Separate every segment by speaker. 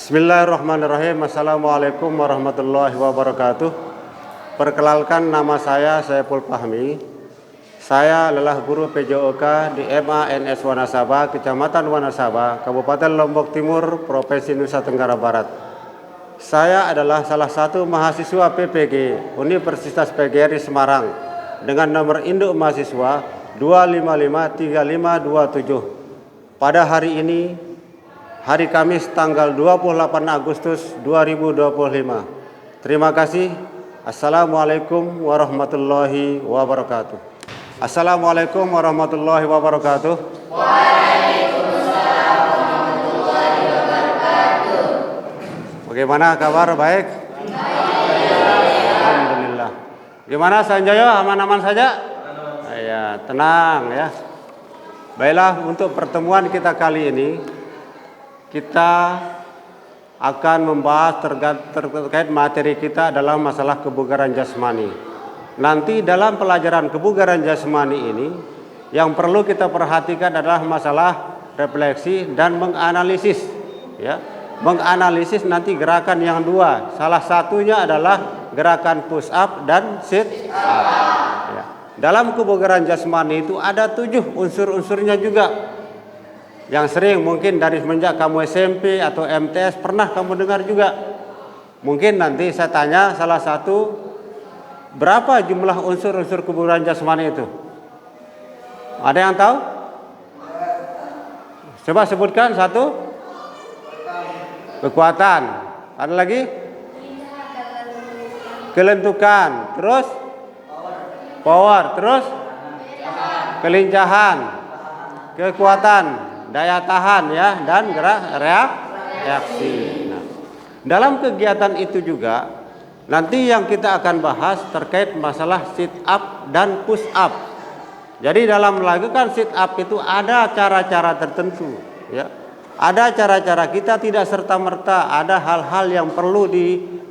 Speaker 1: Bismillahirrahmanirrahim. Assalamualaikum warahmatullahi wabarakatuh. Perkenalkan, nama saya Saiful Fahmi. Saya adalah guru PJOK di MANS Wanasaba, Kecamatan Wanasaba, Kabupaten Lombok Timur, Provinsi Nusa Tenggara Barat. Saya adalah salah satu mahasiswa PPG Universitas PGRI Semarang dengan nomor induk mahasiswa 2553527. Pada hari ini, hari Kamis tanggal 28 Agustus 2025. Terima kasih. Assalamualaikum warahmatullahi wabarakatuh. Assalamualaikum warahmatullahi wabarakatuh.
Speaker 2: Waalaikumsalam warahmatullahi wabarakatuh.
Speaker 1: Bagaimana kabar? Baik? Alhamdulillah. Gimana Sanjaya? Aman-aman saja? Ya, tenang ya. Baiklah, untuk pertemuan kita kali ini kita akan membahas terkait materi kita adalah masalah kebugaran jasmani. Nanti dalam pelajaran kebugaran jasmani ini yang perlu kita perhatikan adalah masalah refleksi dan menganalisis ya. Menganalisis nanti gerakan yang dua. Salah satunya adalah gerakan push up dan sit up. Ya. Dalam kebugaran jasmani itu ada 7 unsur-unsurnya juga. Yang sering mungkin dari semenjak kamu SMP atau MTS pernah kamu dengar juga. Mungkin nanti saya tanya salah satu, berapa jumlah unsur-unsur kebugaran jasmani itu? Ada yang tahu? Coba sebutkan satu. Kekuatan. Ada lagi? Kelentukan. Terus? Power. Terus? Kelincahan. Kekuatan. Daya tahan ya, dan reaksi. Nah, dalam kegiatan itu juga nanti yang kita akan bahas terkait masalah sit up dan push up. Jadi dalam melakukan sit up itu ada cara-cara tertentu ya. Ada cara-cara, kita tidak serta-merta, ada hal-hal yang perlu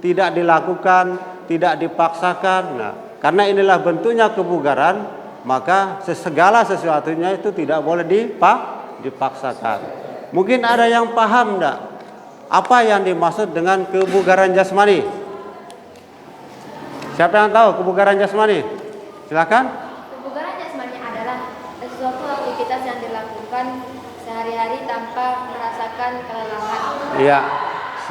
Speaker 1: tidak dilakukan, tidak dipaksakan. Nah, karena inilah bentuknya kebugaran, maka segala sesuatunya itu tidak boleh dipaksakan. Mungkin ada yang paham enggak apa yang dimaksud dengan kebugaran jasmani? Siapa yang tahu kebugaran jasmani? Silakan.
Speaker 2: Kebugaran jasmani adalah sesuatu aktivitas yang dilakukan sehari-hari tanpa merasakan kelelahan. Iya.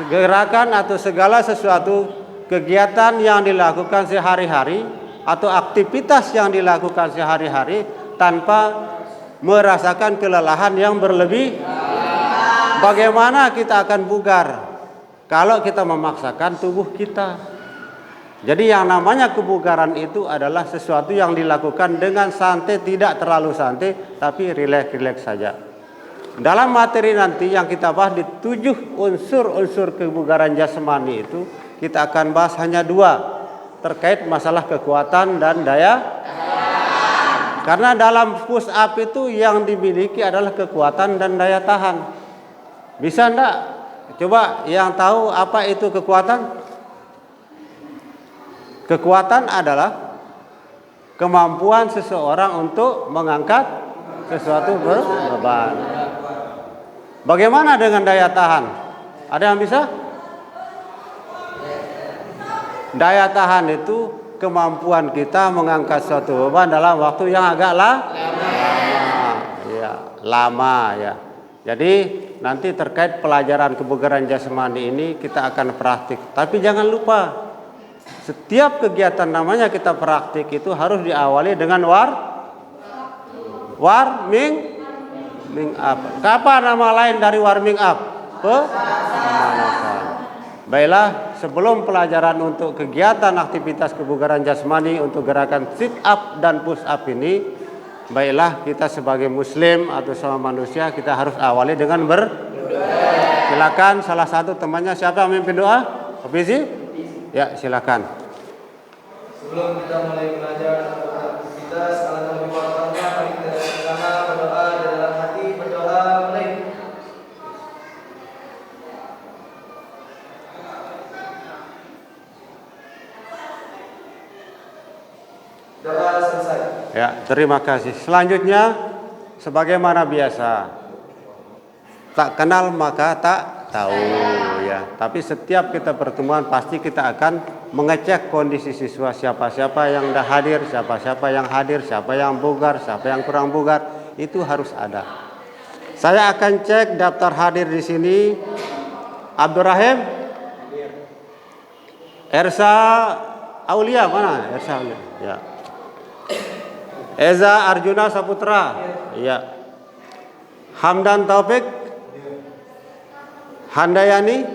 Speaker 1: Gerakan atau segala sesuatu kegiatan yang dilakukan sehari-hari atau aktivitas yang dilakukan sehari-hari tanpa merasakan kelelahan yang berlebih. Bagaimana kita akan bugar kalau kita memaksakan tubuh kita? Jadi yang namanya kebugaran itu adalah sesuatu yang dilakukan dengan santai, tidak terlalu santai, tapi rileks-rileks saja. Dalam materi nanti yang kita bahas di 7 unsur-unsur kebugaran jasmani itu, kita akan bahas hanya 2 terkait masalah kekuatan dan daya. Karena dalam push up itu yang dimiliki adalah kekuatan dan daya tahan. Bisa enggak? Coba yang tahu apa itu kekuatan? Kekuatan adalah kemampuan seseorang untuk mengangkat sesuatu berbeban. Bagaimana dengan daya tahan? Ada yang bisa? Daya tahan itu kemampuan kita mengangkat suatu beban dalam waktu yang agak lama ya. Jadi nanti terkait pelajaran kebugaran jasmani ini kita akan praktik. Tapi jangan lupa, setiap kegiatan namanya kita praktik itu harus diawali dengan warming up. Apa nama lain dari warming up? Pemanasan. Baiklah, sebelum pelajaran untuk kegiatan aktivitas kebugaran jasmani untuk gerakan sit up dan push up ini, baiklah kita sebagai muslim atau sama manusia kita harus awali dengan silakan salah satu temannya, siapa yang memimpin doa? Hafizi? Ya, silakan.
Speaker 3: Sebelum kita mulai belajar atau aktivitas, alangkah lebih baiknya mari kita bersama berdoa dalam hati, berdoa mulai. Doa selesai.
Speaker 1: Ya, terima kasih. Selanjutnya, sebagaimana biasa, tak kenal maka tak tahu ya. ya. Tapi setiap kita pertemuan pasti kita akan mengecek kondisi siswa, siapa-siapa yang sudah hadir, siapa-siapa yang hadir, siapa yang bugar, siapa yang kurang bugar, itu harus ada. Saya akan cek daftar hadir di sini. Abdurrahim, Ersa Aulia mana? Ersa Aulia. Ya. Eza Arjuna Saputra. Ya. Hamdan Taufik. Handayani.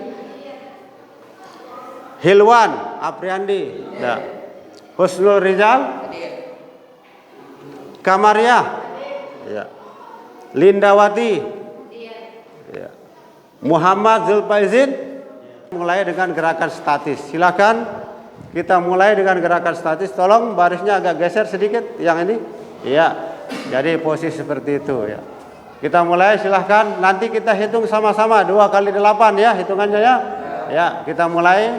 Speaker 1: Hilwan Apriandi. Ya. Husnul Rizal. Kamaria. Ya. Lindawati. Ya. Muhammad Zulfaizin. Mulai dengan gerakan statis. Silakan kita mulai dengan gerakan statis. Tolong barisnya agak geser sedikit yang ini. Iya. Jadi posisi seperti itu ya. Kita mulai, silahkan. Nanti kita hitung sama-sama 2 kali 8 ya hitungannya ya. Ya, kita mulai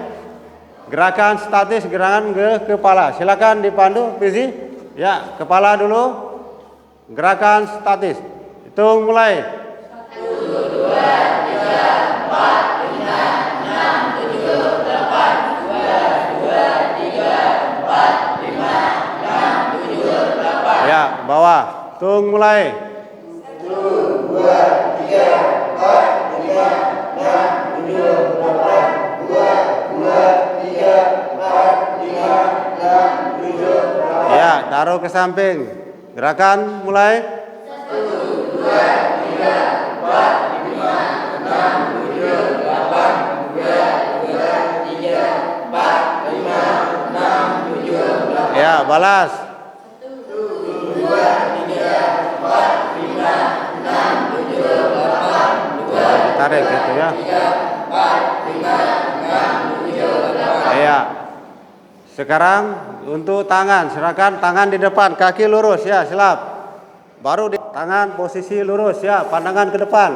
Speaker 1: gerakan statis, gerakan ke kepala. Silakan dipandu, Fizi. Ya, kepala dulu. Gerakan statis. Hitung mulai.
Speaker 2: 1, 2, 3, 4, 5, 6, 7, 8, 2, 3, 4, 5, 6, 7, 8.
Speaker 1: Ya, bawah. Hitung mulai.
Speaker 3: 1, 2, 3, 4, 5, 6, 7, 8, 2, 3, 4, 5, 6, 7, 8.
Speaker 1: Ya, taruh ke samping. Gerakan mulai.
Speaker 3: 1, 2, 3, 4, 5, 6, 7, 8, 2, 3, 4, 5, 6, 7, 8.
Speaker 1: Ya, balas.
Speaker 3: 1, 2, 3, 4, 5, 6, 7, 8, 2,
Speaker 1: Tarik gitu ya.
Speaker 3: 3, 4, 5, 6, 7, 8.
Speaker 1: Ya. Sekarang untuk tangan, silakan tangan di depan, kaki lurus ya, silap. Baru di tangan posisi lurus ya, pandangan ke depan.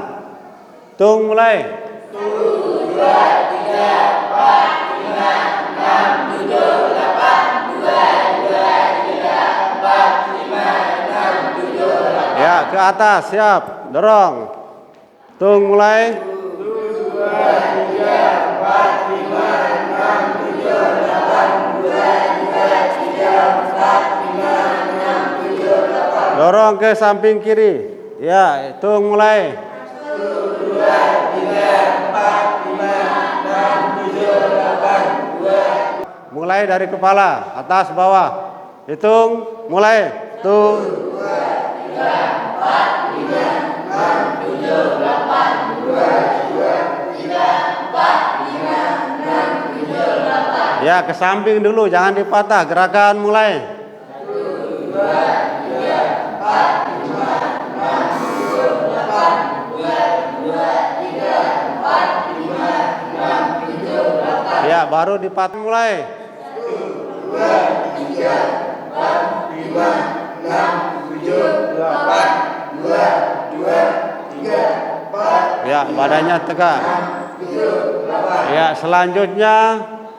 Speaker 1: Hitung mulai.
Speaker 3: 1, 2, 3, 4, 5, 6, 7, 8, 2, 3, 4, 5, 6, 7, 8.
Speaker 1: Ya, ke atas, siap. Dorong. Hitung mulai.
Speaker 3: 1, 2, 3, 4, 5, 6, 7, 8, 2, 3, 4, 5, 6, 7, 8.
Speaker 1: Dorong ke samping kiri. Ya, hitung mulai.
Speaker 3: 1, 2, 3, 4, 5, 6, 7, 8, 2.
Speaker 1: Mulai dari kepala, atas bawah. Hitung mulai. Tuh.
Speaker 3: 2, 3, 4, 5, 6, 7, 8, 2, 3, 4, 5, 6, 7, 8.
Speaker 1: Ya, ke samping dulu, jangan dipatah. Gerakan mulai.
Speaker 3: 1, 2, 3, 4, 5, 6, 7, 8, 2, 3, 4, 5, 6, 7, 8.
Speaker 1: Ya, baru dipatah mulai.
Speaker 3: 1, 2, 3, 4, 5, 6, 7, 8, 2, 3, 4.
Speaker 1: Ya, badannya tegak.
Speaker 3: 7, 8.
Speaker 1: Ya, selanjutnya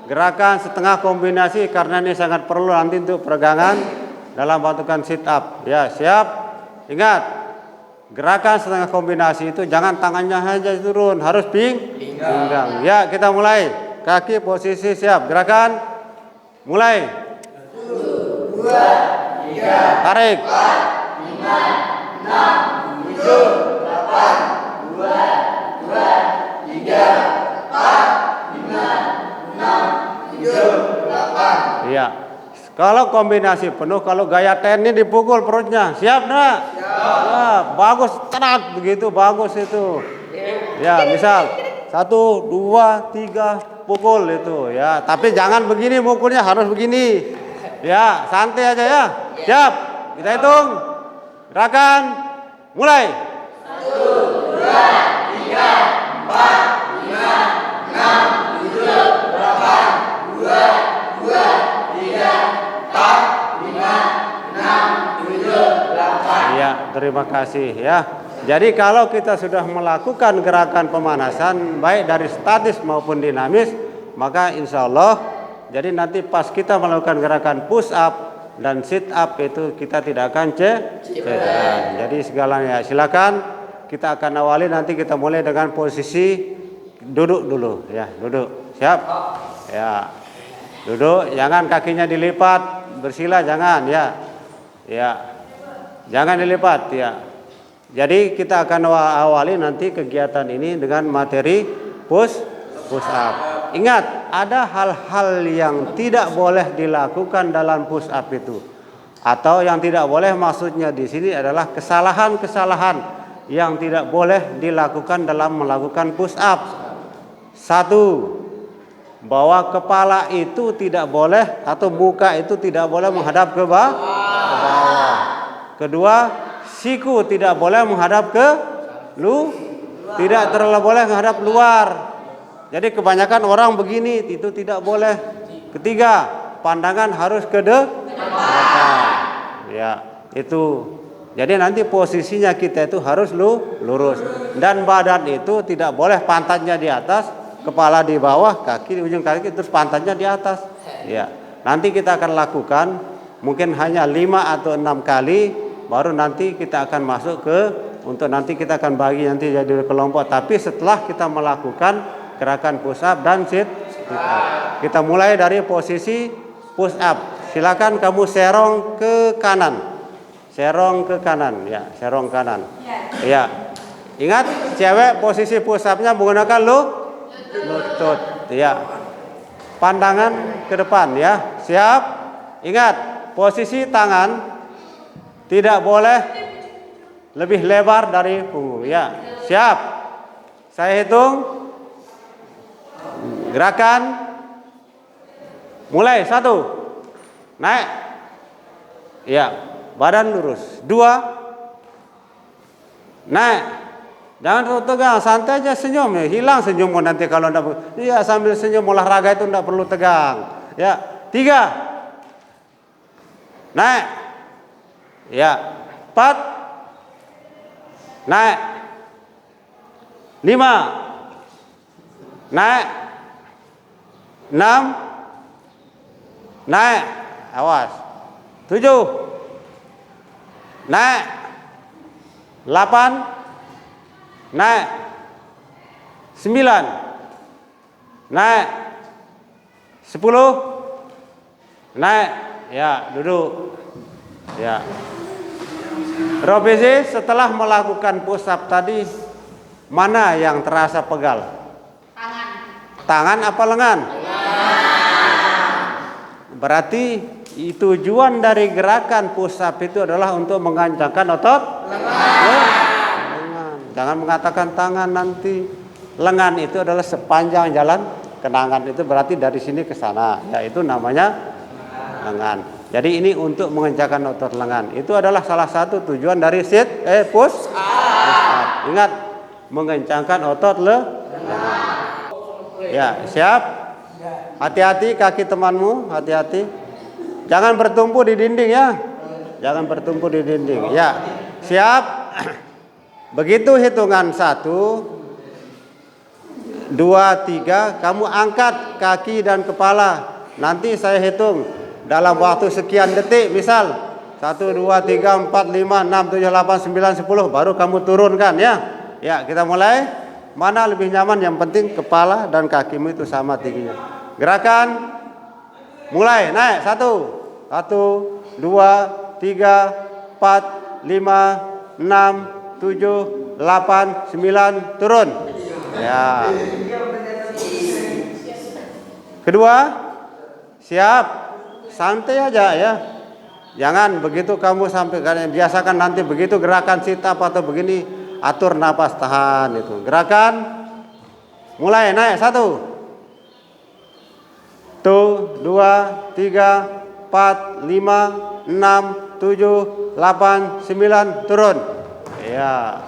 Speaker 1: gerakan setengah kombinasi karena ini sangat perlu nanti untuk peregangan dalam pasukan sit up. Ya, siap. Ingat, gerakan setengah kombinasi itu jangan tangannya saja turun, harus pinggang. Ya, kita mulai. Kaki posisi siap. Gerakan mulai.
Speaker 3: 1, 2, 3,
Speaker 1: Tarik.
Speaker 3: 4, 5, 6, 7, 8, 2, 3, 4, 5, 6, 7, 8.
Speaker 1: Iya. Kalau kombinasi penuh, kalau gaya tenis dipukul perutnya. Siap, Nak? Ya, bagus, terat begitu, bagus itu. Ya, misal 1, 2, 3 pukul itu ya. Tapi jangan begini mukulnya, harus begini. Ya, santai aja ya. Siap. Kita hitung. Gerakan mulai.
Speaker 3: 1, 2, 3, 4, 5, 6, 7, 8, 2, 3, 4, 5, 6, 7, 8.
Speaker 1: Iya, terima kasih ya. Jadi kalau kita sudah melakukan gerakan pemanasan baik dari statis maupun dinamis, maka insya Allah jadi nanti pas kita melakukan gerakan push up dan sit up itu kita tidak akan cedera. Jadi segalanya silakan kita akan awali, nanti kita mulai dengan posisi duduk dulu ya, duduk. Siap? Ya. Duduk, jangan kakinya dilipat, bersila jangan ya. Ya. Jangan dilipat ya. Jadi kita akan awali nanti kegiatan ini dengan materi push up. Ingat, ada hal-hal yang tidak boleh dilakukan dalam push up itu. Atau yang tidak boleh maksudnya di sini adalah kesalahan-kesalahan yang tidak boleh dilakukan dalam melakukan push up. 1. Bahwa kepala itu tidak boleh atau muka itu tidak boleh menghadap ke bawah. Kedua, siku tidak boleh menghadap ke tidak terlalu boleh menghadap luar. Jadi kebanyakan orang begini, itu tidak boleh. Ketiga, pandangan harus ke belakang. Ya, itu. Jadi nanti posisinya kita itu harus lurus. Dan badan itu tidak boleh pantatnya di atas, kepala di bawah, kaki di ujung kaki, terus pantatnya di atas. Ya. Nanti kita akan lakukan mungkin hanya 5 atau 6 kali, baru nanti kita akan masuk ke untuk nanti kita akan bagi nanti jadi kelompok. Tapi setelah kita melakukan gerakan push up dan sit up. Kita mulai dari posisi push up. Silakan kamu serong ke kanan. Serong ke kanan ya, serong kanan. Ya. Ingat, cewek posisi push up-nya menggunakan lutut. Ya. Pandangan ke depan ya. Siap? Ingat, posisi tangan tidak boleh lebih lebar dari punggung ya. Siap? Saya hitung. Gerakan mulai. 1, naik ya, badan lurus. 2, naik, jangan tegang, santai aja, senyum ya. Hilang senyummu nanti kalau enggak. Iya, sambil senyum olahraga itu enggak perlu tegang ya. 3, naik ya. 4, naik. 5, naik. 6, naik, awas. 7, naik. 8, naik. 9, naik. 10, naik. Ya, duduk. Ya. Robezi, setelah melakukan push up tadi, mana yang terasa pegal? Tangan apa lengan? Berarti tujuan dari gerakan push up itu adalah untuk mengancangkan otot lengan. Jangan mengatakan tangan nanti. Lengan itu adalah sepanjang jalan kenangan, itu berarti dari sini ke sana. Ya, itu namanya lengan. Jadi ini untuk mengencangkan otot lengan. Itu adalah salah satu tujuan dari push up. Ingat, mengencangkan otot lengan. Ya, siap? Hati-hati kaki temanmu, hati-hati. Jangan bertumpu di dinding ya. Jangan bertumpu di dinding. Ya, siap? Begitu hitungan 1, 2, 3, kamu angkat kaki dan kepala. Nanti saya hitung dalam waktu sekian detik, misal 1, 2, 3, 4, 5, 6, 7, 8, 9, 10, baru kamu turunkan ya. Ya, kita mulai. Mana lebih nyaman, yang penting kepala dan kakimu itu sama tingginya. Gerakan mulai, naik. 1, 2, 3, 4, 5, 6, 7, 8, 9, turun. Ya. Kedua, siap. Santai aja ya. Jangan begitu kamu sampai, biasakan nanti begitu gerakan sit up atau begini, atur napas, tahan itu. Gerakan mulai, naik. 1, 2, 3, 4, 5, 6, 7, 8, 9, turun. Ya.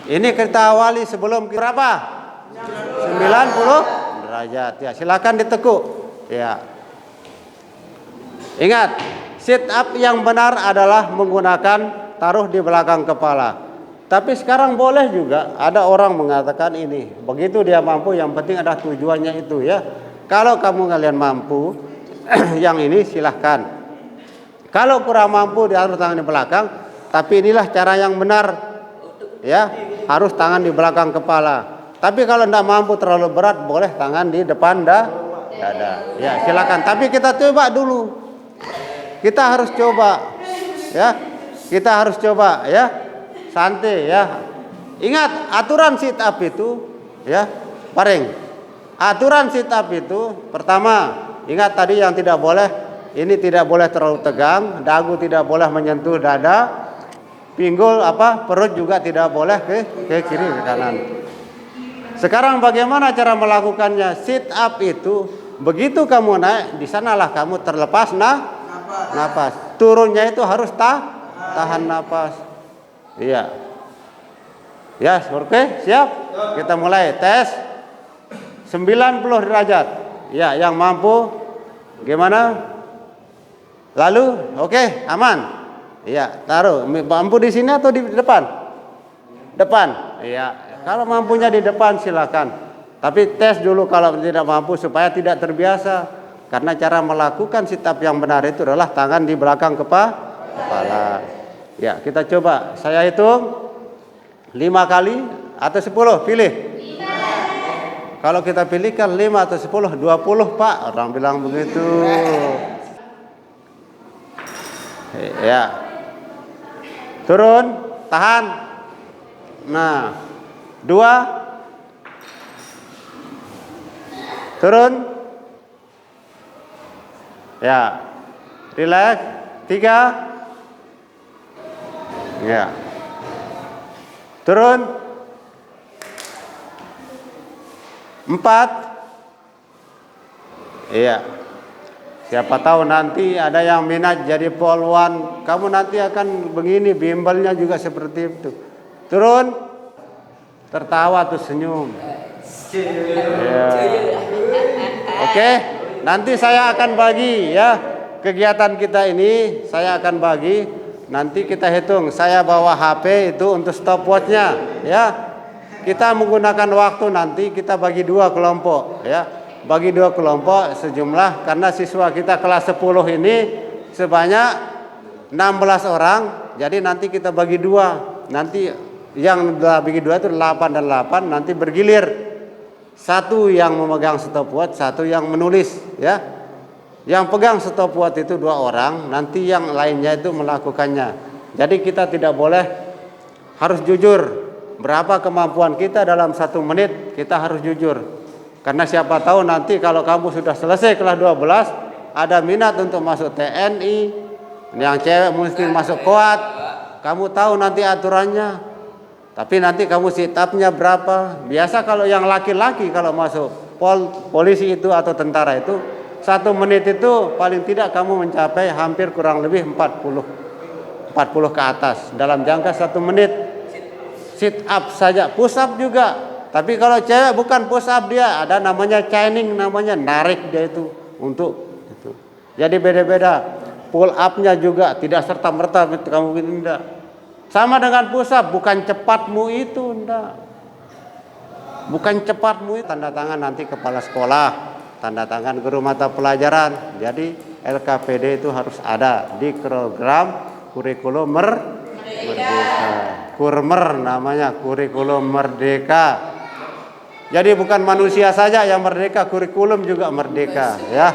Speaker 1: Ini kita awali sebelum berapa? 90 derajat. Ya, silakan ditekuk. Ya. Ingat, sit up yang benar adalah menggunakan taruh di belakang kepala. Tapi sekarang boleh juga ada orang mengatakan ini, begitu dia mampu, yang penting ada tujuannya itu ya. Kalau kalian mampu, yang ini silahkan. Kalau kurang mampu, ditaruh tangan di belakang. Tapi inilah cara yang benar, ya. Harus tangan di belakang kepala. Tapi kalau tidak mampu terlalu berat, boleh tangan di depan dada. Ya, silakan. Tapi kita coba dulu. Kita harus coba, ya. Kita harus coba, ya. Santai, ya. Ingat aturan sit up itu, ya. Paring. Aturan sit up itu pertama, ingat tadi yang tidak boleh, ini tidak boleh terlalu tegang, dagu tidak boleh menyentuh dada, pinggul perut juga tidak boleh ke kiri ke kanan. Sekarang bagaimana cara melakukannya? Sit up itu begitu kamu naik, di sanalah kamu terlepas napas. Turunnya itu harus tahan napas. Iya. Ya, oke, siap. Kita mulai tes 90 derajat. Ya, yang mampu gimana? Lalu, oke, aman. Iya, taruh. Mampu di sini atau di depan? Depan. Iya. Kalau mampunya di depan silakan. Tapi tes dulu kalau tidak mampu supaya tidak terbiasa. Karena cara melakukan sit up yang benar itu adalah tangan di belakang kepala. Ya, kita coba. Saya hitung 5 kali atau 10, pilih. Kalau kita pilihkan 5 atau 10, 20 Pak. Orang bilang begitu. Ya. Turun, tahan. Nah, 2. Turun. Ya. Relax. 3. Ya. Turun. 4. Iya. Siapa tahu nanti ada yang minat jadi polwan, kamu nanti akan begini, bimbelnya juga seperti itu. Turun, tertawa tuh senyum. Ya. Oke, nanti saya akan bagi ya kegiatan kita ini, saya akan bagi. Nanti kita hitung. Saya bawa HP itu untuk stopwatchnya, ya. Kita menggunakan waktu nanti kita bagi 2 kelompok, ya. Bagi 2 kelompok sejumlah, karena siswa kita kelas 10 ini sebanyak 16 orang. Jadi nanti kita bagi 2. Nanti yang bagi 2 itu 8 dan 8 nanti bergilir. 1 yang memegang stopwatch, 1 yang menulis, ya. Yang pegang stopwatch itu 2 orang, nanti yang lainnya itu melakukannya. Jadi kita tidak boleh, harus jujur. Berapa kemampuan kita dalam 1 menit, kita harus jujur. Karena siapa tahu nanti kalau kamu sudah selesai kelas 12, ada minat untuk masuk TNI, yang cewek mesti masuk Koat, kamu tahu nanti aturannya. Tapi nanti kamu sit up-nya berapa? Biasa kalau yang laki-laki kalau masuk polisi itu atau tentara itu, 1 menit itu paling tidak kamu mencapai hampir kurang lebih 40 ke atas dalam jangka 1 menit. Sit up saja, push up juga. Tapi kalau cewek bukan push up, dia ada namanya chaining, namanya narik dia itu untuk itu. Jadi beda-beda. Pull up-nya juga tidak serta-merta kamu gitu, enggak. Sama dengan push up, bukan cepatmu itu, enggak. Bukan cepatmu itu. Tanda tangan nanti kepala sekolah, tanda tangan guru mata pelajaran. Jadi LKPD itu harus ada di program kurikulum merdeka. Kurmer namanya, kurikulum merdeka. Jadi bukan manusia saja yang merdeka, kurikulum juga merdeka, ya.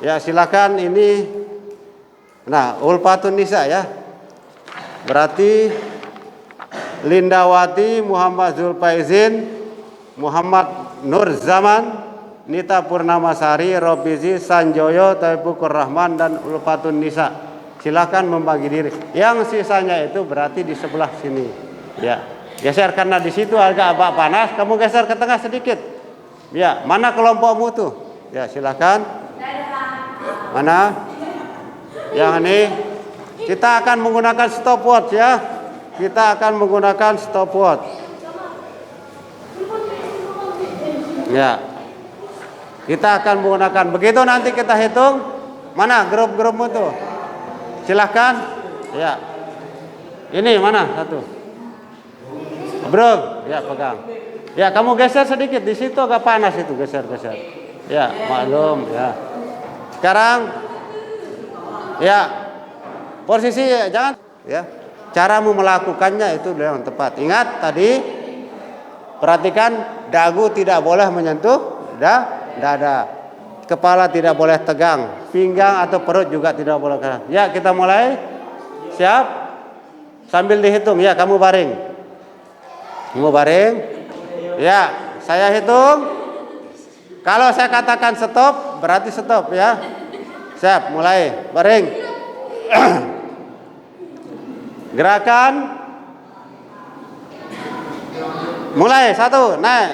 Speaker 1: Ya, silakan ini. Nah, Ulfatun Nisa ya. Berarti Lindawati, Muhammad Zulfaizin, Muhammad Nur Zaman, Nita Purnamasari, Robizi, Sanjoyo, Taufikur Rahman dan Ulfatun Nisa. Silakan membagi diri. Yang sisanya itu berarti di sebelah sini. Ya, geser karena di situ agak panas. Kamu geser ke tengah sedikit. Ya, mana kelompokmu tuh? Ya, silakan. Mana? Yang ini. Kita akan menggunakan stopwatch ya. Kita akan menggunakan stopwatch. Ya. Kita akan menggunakan. Begitu nanti kita hitung. Mana grup-grupmu tuh? Silahkan. Ya. Ini mana satu? Bro, ya pegang. Ya, kamu geser sedikit di situ agak panas itu, geser-geser. Ya, maklum ya. Sekarang ya. Posisi jangan ya. Caramu melakukannya itu yang tepat. Ingat tadi Perhatikan, dagu tidak boleh menyentuh dada. Kepala tidak boleh tegang. Pinggang atau perut juga tidak boleh tegang. Ya, kita mulai. Siap? Sambil dihitung. Ya, kamu baring. Kamu baring. Ya, saya hitung. Kalau saya katakan stop, berarti stop ya. Siap, mulai. Baring. Gerakan. Mulai, 1, naik.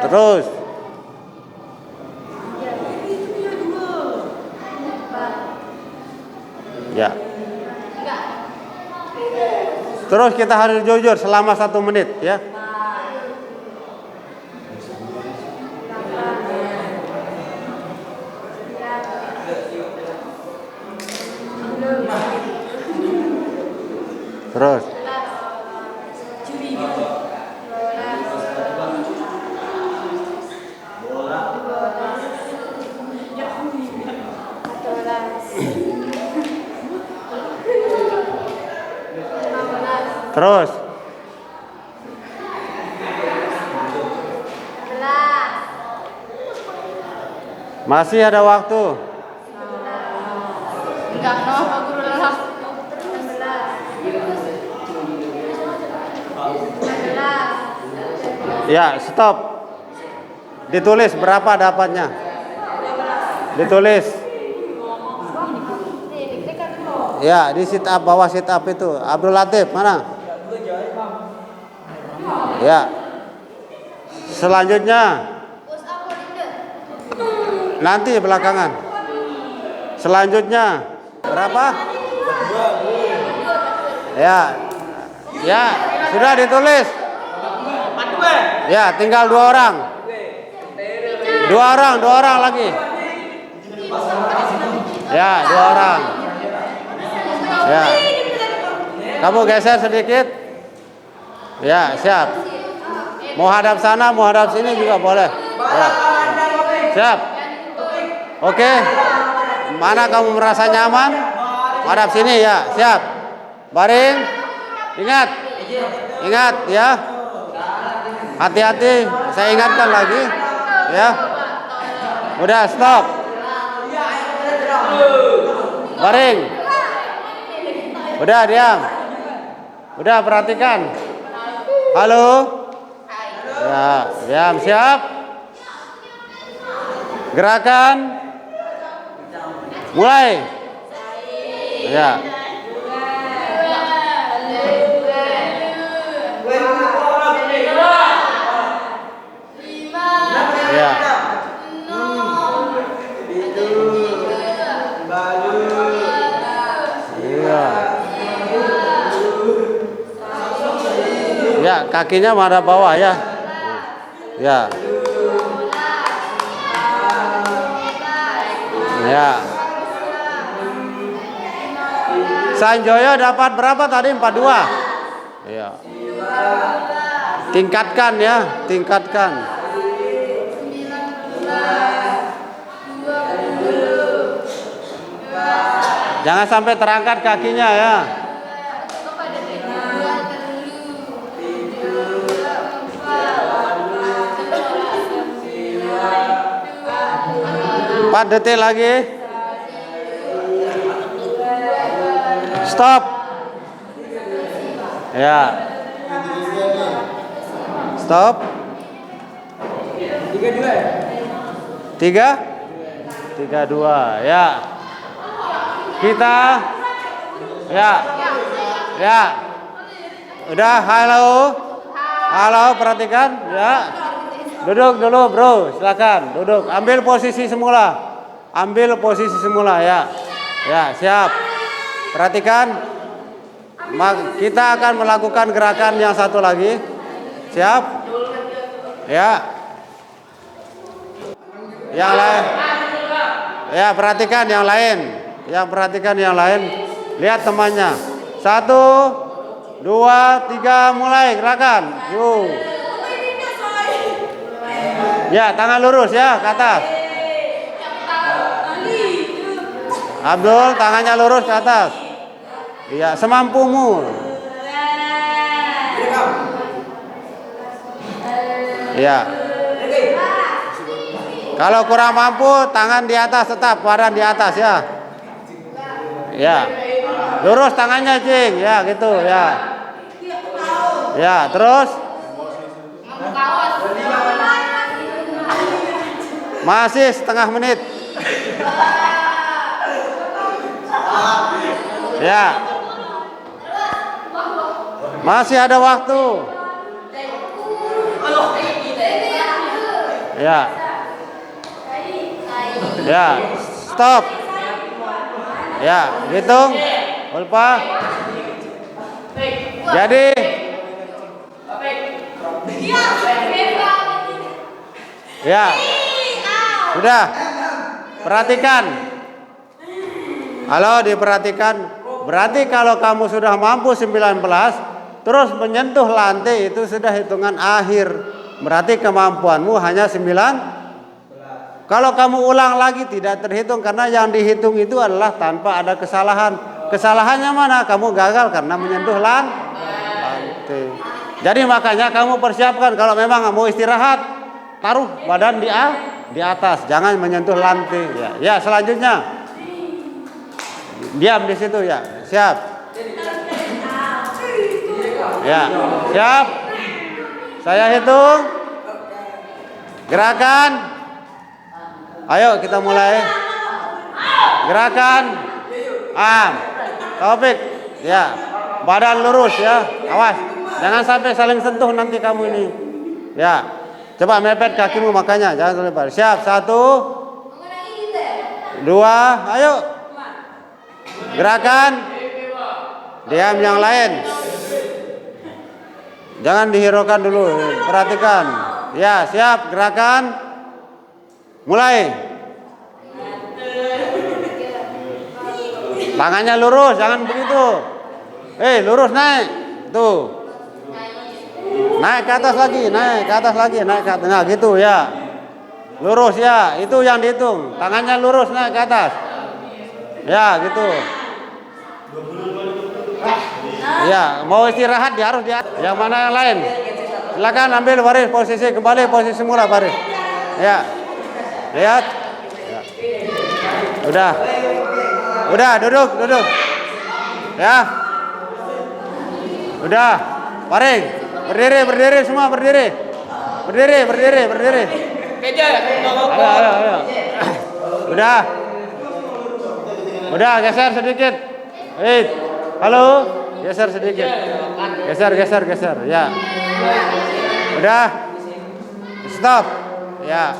Speaker 1: Terus. Ya. Terus kita harus jujur selama 1 menit ya. Terus. Terus. Masih ada waktu. Ya, stop. Ditulis berapa dapatnya. Ditulis. Ya, di sit up, bawah sit up itu. Abdul Latif, mana? Ya. Selanjutnya. Nanti belakangan. Selanjutnya. Berapa? Ya. Ya, sudah ditulis. Ya, tinggal 2 orang. 2 orang lagi. Ya, 2 orang. Ya. Kamu geser sedikit. Ya, siap. Mau hadap sana, mau hadap sini juga boleh. Ya. Siap. Oke. Mana kamu merasa nyaman? Hadap sini ya, siap. Baring. Ingat. Ingat ya. Hati-hati, saya ingatkan lagi. Ya. Udah, stop. Baring. Udah, diam. Udah, perhatikan. Halo. Ya, diam, siap. Gerakan. Mulai. Ya. Ya. Iya. Ya, kakinya mana bawah ya. Ya. Ya. Sanjoyo dapat berapa tadi? 42. Ya. Tingkatkan ya, tingkatkan. Jangan sampai terangkat kakinya ya. Empat detik lagi. Stop. Ya. Stop. 3-2 ya. Kita ya. Ya. Udah, halo. Halo, perhatikan ya. Duduk dulu, Bro. Silakan duduk. Ambil posisi semula. Ambil posisi semula ya. Ya, siap. Perhatikan. Kita akan melakukan gerakan yang satu lagi. Siap? Ya. Yang lain. Ya, perhatikan yang lain. Yang perhatikan yang lain. Lihat temannya. 1, 2, 3, mulai gerakan. Yuk. Ya, tangan lurus ya ke atas. Abdul, tangannya lurus ke atas. Iya, semampumu. Ya. Kalau kurang mampu, tangan di atas tetap, badan di atas ya. Ya. Lurus tangannya, Cing. Ya, gitu ya. Ya, terus. Masih setengah menit. Ya. Masih ada waktu. Ya. Ya. Stop. Ya, hitung. Lupa. Jadi ya. Sudah. Perhatikan. Halo, diperhatikan. Berarti kalau kamu sudah mampu 19 terus menyentuh lantai itu sudah hitungan akhir. Berarti kemampuanmu hanya 9. Kalau kamu ulang lagi tidak terhitung karena yang dihitung itu adalah tanpa ada kesalahan. Kesalahannya mana? Kamu gagal karena menyentuh lantai. Jadi makanya kamu persiapkan kalau memang mau istirahat, taruh badan di atas, jangan menyentuh lantai. Ya, selanjutnya. Diam di situ ya. Siap. Ya, siap. Saya hitung. Gerakan. Ayo kita mulai. Gerakan. Taufik. Ya. Badan lurus ya. Awas. Jangan sampai saling sentuh nanti kamu ini. Ya. Coba mepet kakimu makanya. Jangan lebar. Siap. 1, 2. Ayo. Gerakan. Diam yang lain. Jangan dihiraukan dulu. Perhatikan. Ya, siap. Gerakan. Mulai. Tangannya lurus, jangan begitu. Lurus naik. Tuh. Naik ke atas lagi, naik ke atas lagi, naik ke atas. Nah, gitu ya. Lurus ya, itu yang dihitung. Tangannya lurus naik ke atas. Ya, gitu. Ya, mau istirahat dia harus di atas. Yang mana yang lain? Silakan ambil baris posisi kembali posisi semula baris. Ya. Lihat. Ya. Udah, duduk. Ya. Udah. Baring. Berdiri semua berdiri. Berdiri. Ayo. Udah, geser sedikit. Halo. Geser sedikit. Geser. Ya. Udah. Stop. Ya.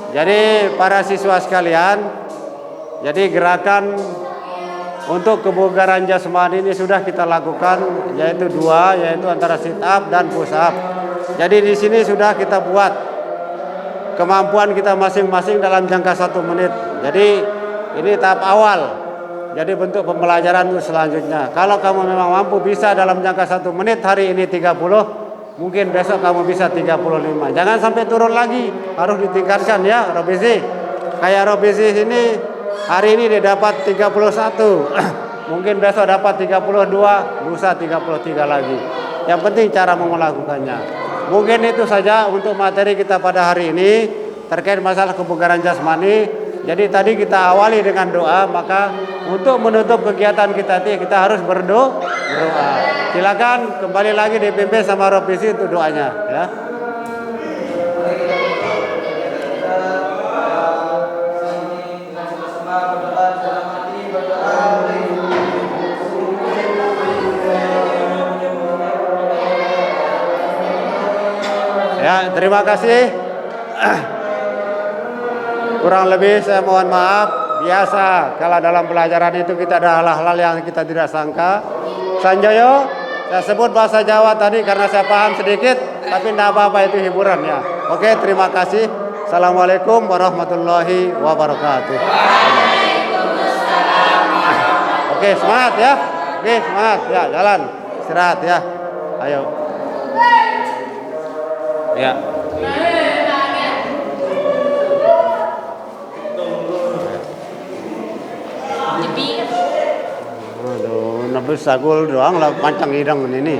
Speaker 1: Jadi para siswa sekalian, jadi gerakan untuk kebugaran jasmani ini sudah kita lakukan, yaitu 2, yaitu antara sit up dan push up. Jadi di sini sudah kita buat kemampuan kita masing-masing dalam jangka 1 menit. Jadi ini tahap awal. Jadi bentuk pembelajaran untuk selanjutnya. Kalau kamu memang mampu bisa dalam jangka 1 menit hari ini 30. Mungkin besok kamu bisa 35. Jangan sampai turun lagi. Harus ditingkatkan ya, Robizi. Kayak Robizi ini hari ini dia dapat 31. Mungkin besok dapat 32, lusa 33 lagi. Yang penting cara melakukannya. Mungkin itu saja untuk materi kita pada hari ini terkait masalah kebugaran jasmani. Jadi tadi kita awali dengan doa, maka untuk menutup kegiatan kita harus berdoa. Silakan kembali lagi dipimpin sama Robizi untuk doanya ya. Ya, terima kasih. Kurang lebih saya mohon maaf. Biasa kalau dalam pelajaran itu kita ada hal-hal yang kita tidak sangka. Sanjoyo, saya sebut bahasa Jawa tadi karena saya paham sedikit, tapi tidak apa-apa, itu hiburan ya. Oke, terima kasih. Assalamualaikum warahmatullahi wabarakatuh. Oke, semangat ya. Oke, semangat ya, jalan. Istirahat ya. Ayo. Ya. Aduh, nabis sagul doang lah pancang hidang ini.